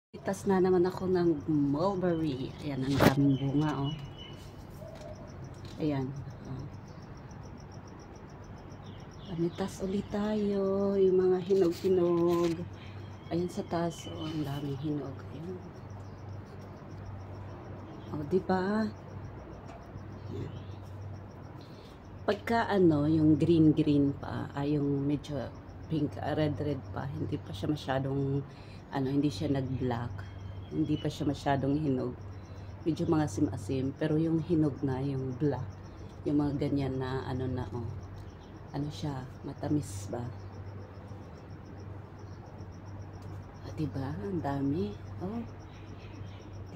Itas na naman ako ng mulberry. Ayan, ang daming bunga, oh. Ayan. Oh. Panitas ulit tayo. Yung mga hinog-hinog. Ayan sa taas, oh. Ang daming hinog. Ayan. Oh, diba? Ayan. Pagka yung green-green pa, yung medyo pink, red-red pa, hindi pa siya masyadong, hindi siya nag-black. Hindi pa siya masyadong hinog. Medyo mga asim-asim, pero yung hinog na, yung black, yung mga ganyan na, siya, matamis ba? Diba? Ang dami. Oh,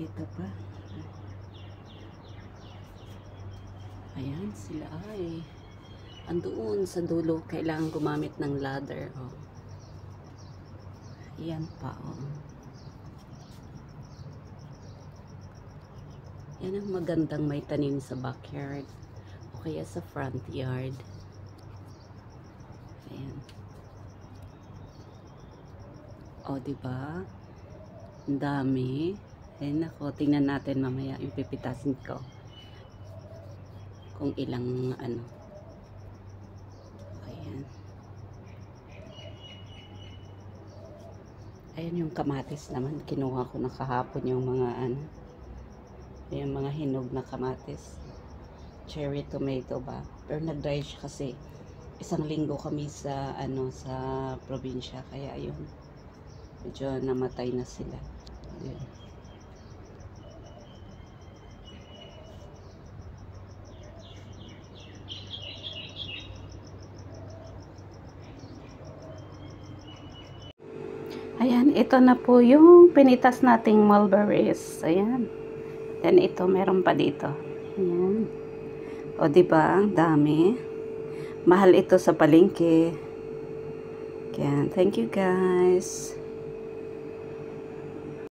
dito pa. Ayan, sila ay. Andoon sa dulo, kailangan gumamit ng ladder. Oh. Ayan pa, oh. Yan ang magandang may tanim sa backyard o kaya sa front yard. Ayan. O, diba? Ang dami. Ayan ako, tingnan natin mamaya yung pipitasin ko. Kung ilang Ayan. Ayan yung kamatis naman. Kinuha ko na kahapon yung mga yung mga hinog na kamatis. Cherry tomato ba? Pero nag-dry siya kasi isang linggo kami sa sa probinsya, kaya ayun, medyo namatay na sila. Ayun. Ayan, ito na po yung pinitas nating mulberries. Ayan. Then ito, meron pa dito. Ayan. O, diba? Ang dami. Mahal ito sa palengke. Ayan. Thank you, guys.